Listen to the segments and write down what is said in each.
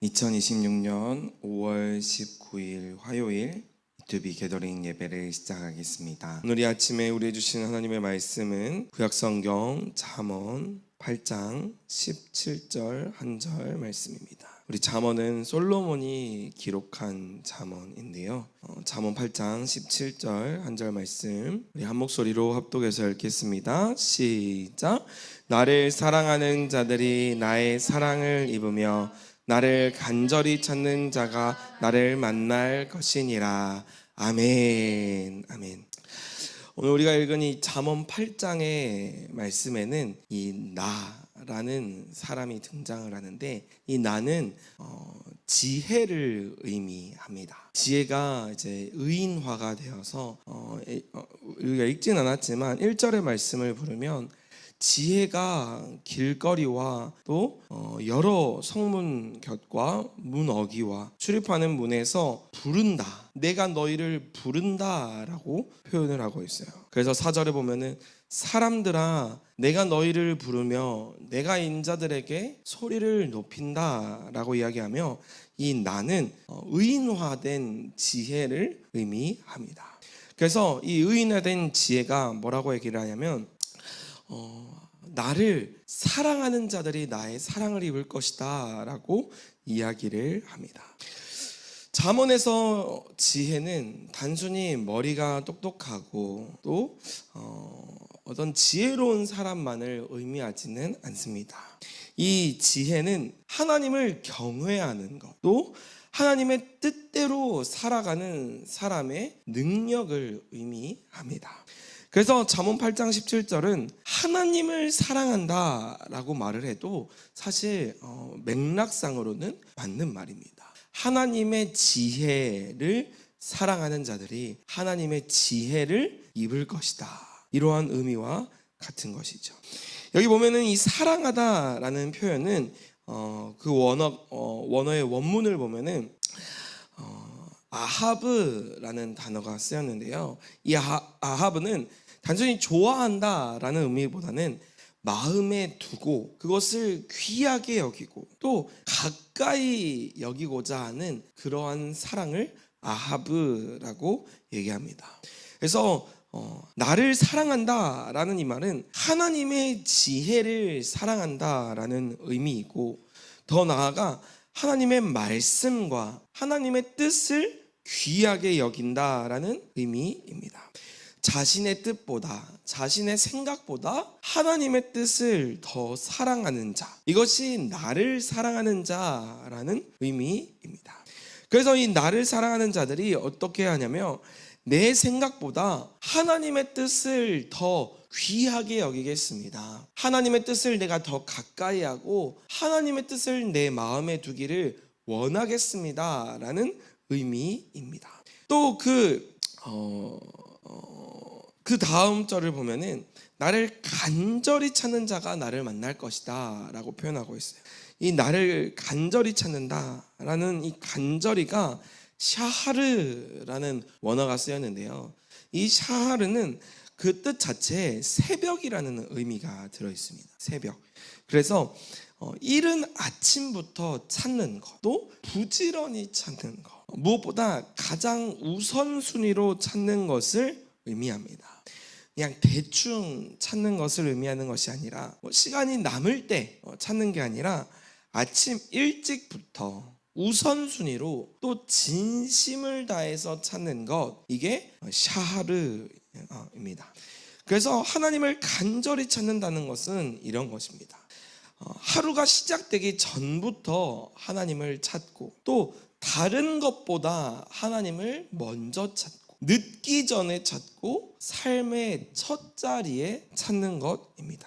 2026년 5월 19일 화요일 B2B 게더링 예배를 시작하겠습니다. 오늘 이 아침에 우리에게 주신 하나님의 말씀은 구약성경 잠언 8장 17절 한 절 말씀입니다. 우리 잠언은 솔로몬이 기록한 잠언인데요. 잠언 8장 17절 한 절 말씀 우리 한 목소리로 합독해서 읽겠습니다. 시작. 나를 사랑하는 자들이 나의 사랑을 입으며 나를 간절히 찾는 자가 나를 만날 것이니라. 아멘. 아멘. 오늘 우리가 읽은 이 잠언 8장의 말씀에는 이 나라는 사람이 등장을 하는데, 이 나는 지혜를 의미합니다. 지혜가 이제 의인화가 되어서 우리가 읽진 않았지만 1절의 말씀을 부르면 지혜가 길거리와 또 여러 성문 곁과 문 어귀와 출입하는 문에서 부른다, 내가 너희를 부른다 라고 표현을 하고 있어요. 그래서 4절에 보면은 사람들아 내가 너희를 부르며 내가 인자들에게 소리를 높인다 라고 이야기하며, 이 나는 의인화된 지혜를 의미합니다. 그래서 이 의인화된 지혜가 뭐라고 얘기를 하냐면 나를 사랑하는 자들이 나의 사랑을 입을 것이다 라고 이야기를 합니다. 잠언에서 지혜는 단순히 머리가 똑똑하고 또 어떤 지혜로운 사람만을 의미하지는 않습니다. 이 지혜는 하나님을 경외하는 것, 또 하나님의 뜻대로 살아가는 사람의 능력을 의미합니다. 그래서 잠언 8장 17절은 하나님을 사랑한다 라고 말을 해도 사실 맥락상으로는 맞는 말입니다. 하나님의 지혜를 사랑하는 자들이 하나님의 지혜를 입을 것이다, 이러한 의미와 같은 것이죠. 여기 보면은 이 사랑하다 라는 표현은 그 원어의 원문을 보면은 아하브라는 단어가 쓰였는데요. 이 아하브는 단순히 좋아한다라는 의미보다는 마음에 두고 그것을 귀하게 여기고 또 가까이 여기고자 하는 그러한 사랑을 아하브라고 얘기합니다. 그래서 나를 사랑한다라는 이 말은 하나님의 지혜를 사랑한다라는 의미이고, 더 나아가 하나님의 말씀과 하나님의 뜻을 귀하게 여긴다라는 의미입니다. 자신의 뜻보다, 자신의 생각보다 하나님의 뜻을 더 사랑하는 자, 이것이 나를 사랑하는 자라는 의미입니다. 그래서 이 나를 사랑하는 자들이 어떻게 하냐면 내 생각보다 하나님의 뜻을 더 귀하게 여기겠습니다. 하나님의 뜻을 내가 더 가까이 하고 하나님의 뜻을 내 마음에 두기를 원하겠습니다 라는 의미입니다. 또 그 다음 절을 보면은 나를 간절히 찾는 자가 나를 만날 것이다 라고 표현하고 있어요. 이 나를 간절히 찾는다 라는 이 간절히가 샤하르라는 원어가 쓰였는데요. 이 샤하르는 그 뜻 자체에 새벽이라는 의미가 들어있습니다. 새벽. 그래서 이른 아침부터 찾는 것, 또 부지런히 찾는 것, 무엇보다 가장 우선순위로 찾는 것을 의미합니다. 그냥 대충 찾는 것을 의미하는 것이 아니라 시간이 남을 때 찾는 게 아니라 아침 일찍부터 우선순위로 또 진심을 다해서 찾는 것, 이게 샤하르입니다. 그래서 하나님을 간절히 찾는다는 것은 이런 것입니다. 하루가 시작되기 전부터 하나님을 찾고 또 다른 것보다 하나님을 먼저 찾고 늦기 전에 찾고 삶의 첫 자리에 찾는 것입니다.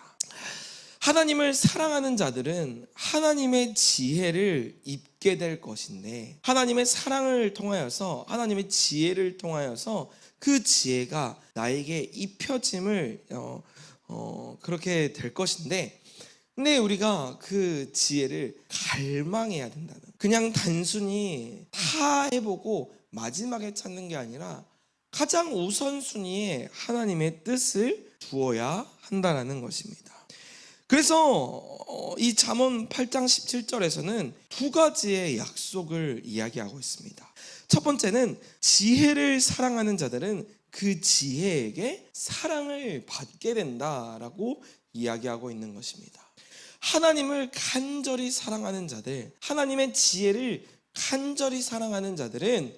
하나님을 사랑하는 자들은 하나님의 지혜를 입게 될 것인데, 하나님의 사랑을 통하여서, 하나님의 지혜를 통하여서 그 지혜가 나에게 입혀짐을 그렇게 될 것인데, 근데 우리가 그 지혜를 갈망해야 된다는, 그냥 단순히 다 해보고 마지막에 찾는 게 아니라 가장 우선순위에 하나님의 뜻을 두어야 한다는 것입니다. 그래서 이 잠언 8장 17절에서는 두 가지의 약속을 이야기하고 있습니다. 첫 번째는 지혜를 사랑하는 자들은 그 지혜에게 사랑을 받게 된다라고 이야기하고 있는 것입니다. 하나님을 간절히 사랑하는 자들, 하나님의 지혜를 간절히 사랑하는 자들은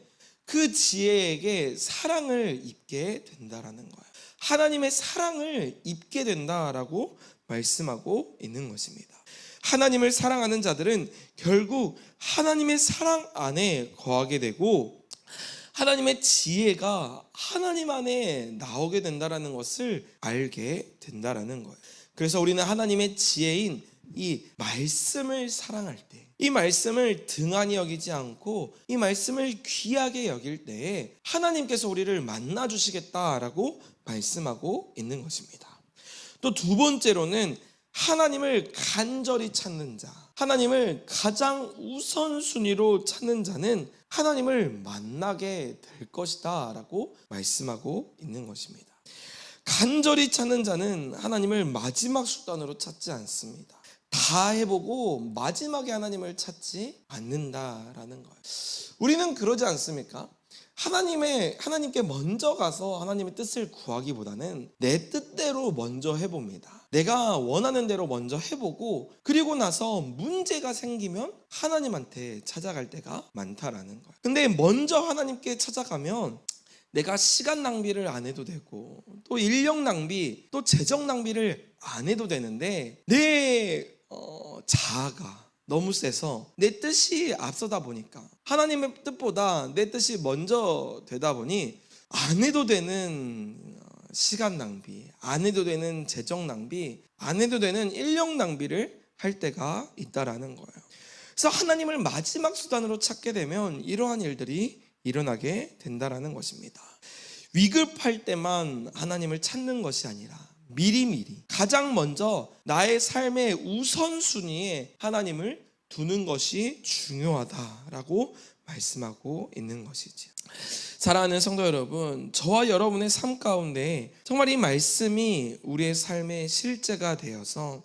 그 지혜에게 사랑을 입게 된다라는 거예요. 하나님의 사랑을 입게 된다라고 말씀하고 있는 것입니다. 하나님을 사랑하는 자들은 결국 하나님의 사랑 안에 거하게 되고 하나님의 지혜가 하나님 안에 나오게 된다라는 것을 알게 된다라는 거예요. 그래서 우리는 하나님의 지혜인 이 말씀을 사랑할 때, 이 말씀을 등한히 여기지 않고 이 말씀을 귀하게 여길 때에 하나님께서 우리를 만나 주시겠다라고 말씀하고 있는 것입니다. 또 두 번째로는 하나님을 간절히 찾는 자, 하나님을 가장 우선순위로 찾는 자는 하나님을 만나게 될 것이다 라고 말씀하고 있는 것입니다. 간절히 찾는 자는 하나님을 마지막 수단으로 찾지 않습니다. 다 해보고 마지막에 하나님을 찾지 않는다라는 거예요. 우리는 그러지 않습니까? 하나님께 먼저 가서 하나님의 뜻을 구하기보다는 내 뜻대로 먼저 해봅니다. 내가 원하는 대로 먼저 해보고 그리고 나서 문제가 생기면 하나님한테 찾아갈 때가 많다라는 거예요. 근데 먼저 하나님께 찾아가면 내가 시간 낭비를 안 해도 되고 또 인력 낭비, 또 재정 낭비를 안 해도 되는데 내 자아가 너무 세서 내 뜻이 앞서다 보니까 하나님의 뜻보다 내 뜻이 먼저 되다 보니 안 해도 되는 시간 낭비, 안 해도 되는 재정 낭비, 안 해도 되는 인력 낭비를 할 때가 있다라는 거예요. 그래서 하나님을 마지막 수단으로 찾게 되면 이러한 일들이 일어나게 된다라는 것입니다. 위급할 때만 하나님을 찾는 것이 아니라 미리미리 가장 먼저 나의 삶의 우선순위에 하나님을 두는 것이 중요하다라고 말씀하고 있는 것이죠. 사랑하는 성도 여러분, 저와 여러분의 삶 가운데 정말 이 말씀이 우리의 삶의 실제가 되어서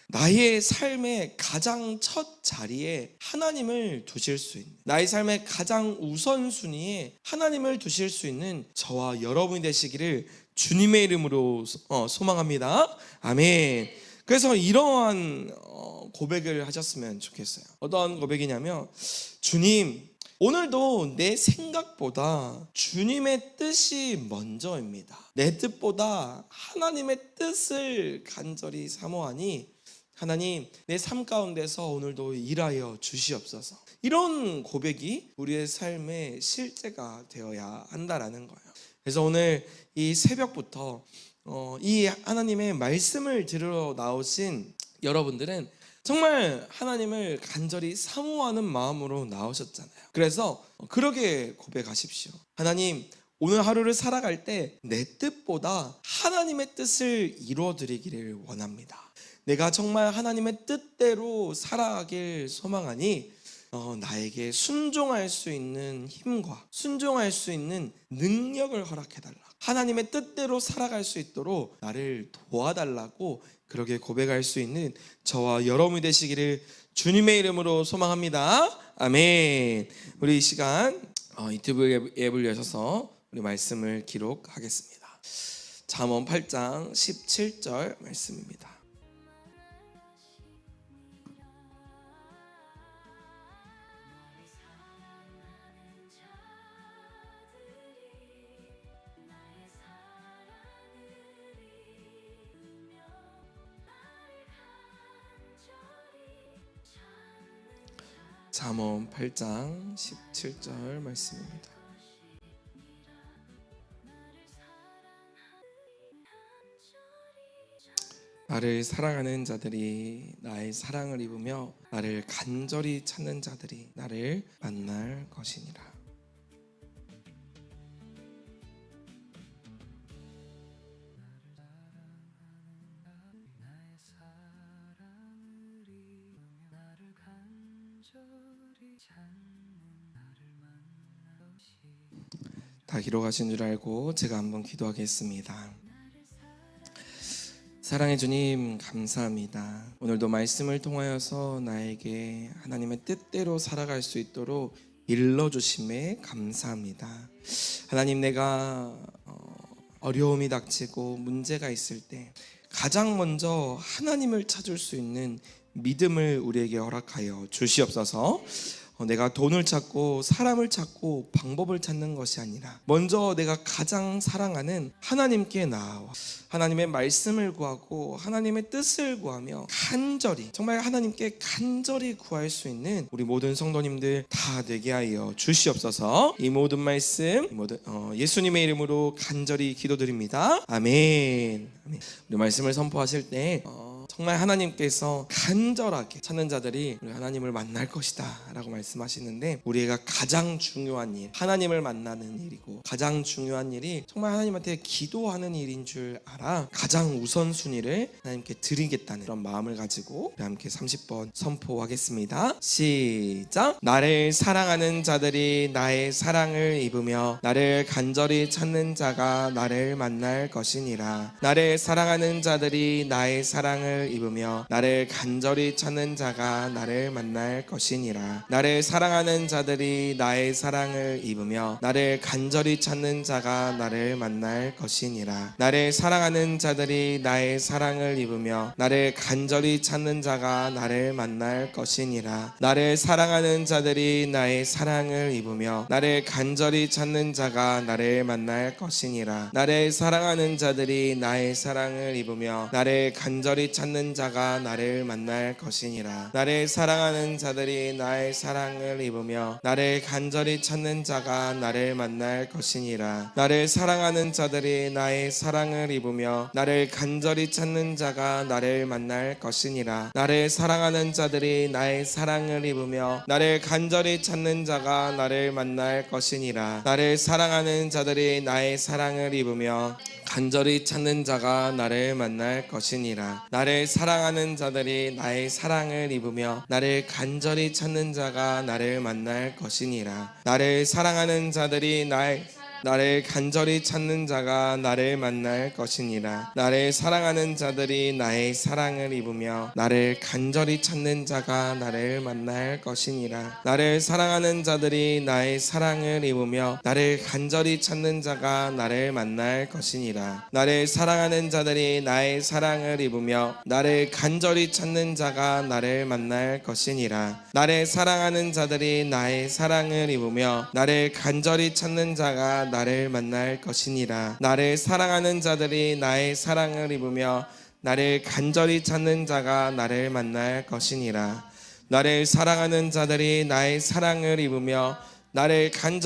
나의 삶의 가장 첫 자리에 하나님을 두실 수 있는, 나의 삶의 가장 우선순위에 하나님을 두실 수 있는 저와 여러분이 되시기를 주님의 이름으로 소망합니다. 아멘. 그래서 이러한 고백을 하셨으면 좋겠어요. 어떤 고백이냐면, 주님, 오늘도 내 생각보다 주님의 뜻이 먼저입니다. 내 뜻보다 하나님의 뜻을 간절히 사모하니 하나님, 내 삶 가운데서 오늘도 일하여 주시옵소서. 이런 고백이 우리의 삶의 실제가 되어야 한다라는 거예요. 그래서 오늘 이 새벽부터 이 하나님의 말씀을 들으러 나오신 여러분들은 정말 하나님을 간절히 사모하는 마음으로 나오셨잖아요. 그래서 그렇게 고백하십시오. 하나님, 오늘 하루를 살아갈 때 내 뜻보다 하나님의 뜻을 이루어드리기를 원합니다. 내가 정말 하나님의 뜻대로 살아가길 소망하니 나에게 순종할 수 있는 힘과 순종할 수 있는 능력을 허락해달라. 하나님의 뜻대로 살아갈 수 있도록 나를 도와달라고 그렇게 고백할 수 있는 저와 여러분이 되시기를 주님의 이름으로 소망합니다. 아멘. 우리 이 시간 유튜브 앱을 여셔서 우리 말씀을 기록하겠습니다. 잠언 8장 17절 말씀입니다. 잠언 8장 17절 말씀입니다. 나를 사랑하는 자들이 나의 사랑을 입으며 나를 간절히 찾는 자들이 나를 만날 것이니라. 다 기록하신 줄 알고 제가 한번 기도하겠습니다. 사랑의 주님, 감사합니다. 오늘도 말씀을 통하여서 나에게 하나님의 뜻대로 살아갈 수 있도록 일러주심에 감사합니다. 하나님, 내가 어려움이 닥치고 문제가 있을 때 가장 먼저 하나님을 찾을 수 있는 믿음을 우리에게 허락하여 주시옵소서. 내가 돈을 찾고 사람을 찾고 방법을 찾는 것이 아니라 먼저 내가 가장 사랑하는 하나님께 나아와 하나님의 말씀을 구하고 하나님의 뜻을 구하며 간절히, 정말 하나님께 간절히 구할 수 있는 우리 모든 성도님들 다 되게 하여 주시옵소서. 이 모든 말씀 예수님의 이름으로 간절히 기도드립니다. 아멘. 우리 말씀을 선포하실 때 정말 하나님께서 간절하게 찾는 자들이 우리 하나님을 만날 것이다 라고 말씀하시는데, 우리가 가장 중요한 일, 하나님을 만나는 일이고 가장 중요한 일이 정말 하나님한테 기도하는 일인 줄 알아 가장 우선순위를 하나님께 드리겠다는 그런 마음을 가지고 우리 함께 30번 선포하겠습니다. 시작. 나를 사랑하는 자들이 나의 사랑을 입으며 나를 간절히 찾는 자가 나를 만날 것이니라. 나를 사랑하는 자들이 나의 사랑을 입으며 나를 간절히 찾는 자가 나를 만날 것이니라. 나를 사랑하는 자들이 나의 사랑을 입으며 나를 간절히 찾는 자가 나를 만날 것이니라. 나를 사랑하는 자들이 나의 사랑을 입으며 나를 간절히 찾는 자가 나를 만날 것이니라. 나를 사랑하는 자들이 나의 사랑을 입으며 나를 간절히 찾는 자가 나를 만날 것이니라. 나를 사랑하는 자들이 나의 사랑을 입으며 나를 간절히 찾는 자가 나를 만날 것이니라. 나를 사랑하는 자들이 나의 사랑을 입으며 나를 간절히 찾는 자가 나를 만날 것이니라. 나를 사랑하는 자들이 나의 사랑을 입으며 나를 간절히 찾는 자가 나를 만날 것이니라. 나를 사랑하는 자들이 나의 사랑을 입으며 나를 간절히 찾는 자가 나를 만날 것이니라. 나를 사랑하는 자들이 나의 사랑을 입으며 간절히 찾는 자가 나를 만날 것이니라. 나를 사랑하는 자들이 나의 사랑을 입으며 나를 간절히 찾는 자가 나를 만날 것이니라. 나를 사랑하는 자들이 나를 간절히 찾는 자가 나를 만날 것이니라. 나를 사랑하는 자들이 나의 사랑을 입으며 나를 간절히 찾는 자가 나를 만날 것이니라. 나를 사랑하는 자들이 나의 사랑을 입으며 나를 간절히 찾는 자가 나를 만날 것이니라. 나를 사랑하는 자들이 나의 사랑을 입으며 나를 간절히 찾는 자가 나를 만날 것이니라. 나를 사랑하는 자들이 나의 사랑을 입으며 나를 간절히 찾는 자가 나를 만날 것이니라. 나를 사랑하는 자들이 나의 사랑을 입으며 나를 간절히 찾는 자가 나를 만날 것이니라. 나를 사랑하는 자들이 나의 사랑을 입으며 나를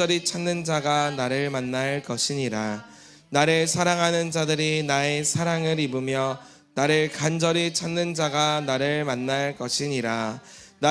간절히 찾는 자가 나를 만날 것이니라. 나를 사랑하는 자들이 나의 사랑을 입으며 나를 간절히 찾는 자가 나를 만날 것이니라.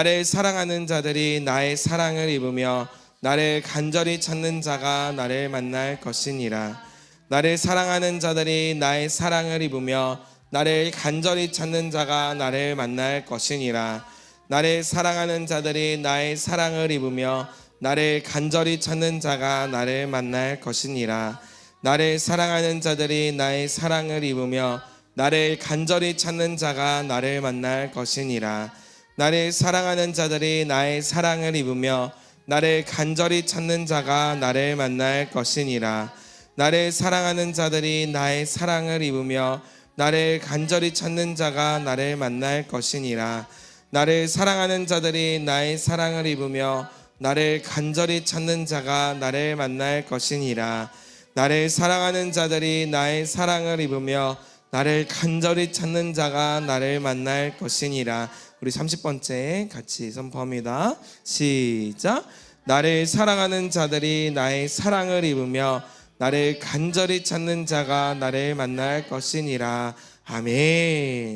나를 사랑하는 자들이 나의 사랑을 입으며 나를 간절히 찾는 자가 나를 만날 것이니라. 나를 사랑하는 자들이 나의 사랑을 입으며 나를 간절히 찾는 자가 나를 만날 것이니라. 나를 사랑하는 자들이 나의 사랑을 입으며 나를 간절히 찾는 자가 나를 만날 것이니라. 나를 사랑하는 자들이 나의 사랑을 입으며 나를 간절히 찾는 자가 나를 만날 것이니라. 나를 사랑하는 자들이 나의 사랑을 입으며 나를 간절히 찾는 자가 나를 만날 것이니라. 나를 사랑하는 자들이 나의 사랑을 입으며 나를 간절히 찾는 자가 나를 만날 것이니라. 나를 사랑하는 자들이 나의 사랑을 입으며 나를 간절히 찾는 자가 나를 만날 것이니라. 나를 사랑하는 자들이 나의 사랑을 입으며 나를 간절히 찾는 자가 나를 만날 것이니라. 우리 30번째 같이 선포합니다. 시작. 나를 사랑하는 자들이 나의 사랑을 입으며 나를 간절히 찾는 자가 나를 만날 것이니라. 아멘.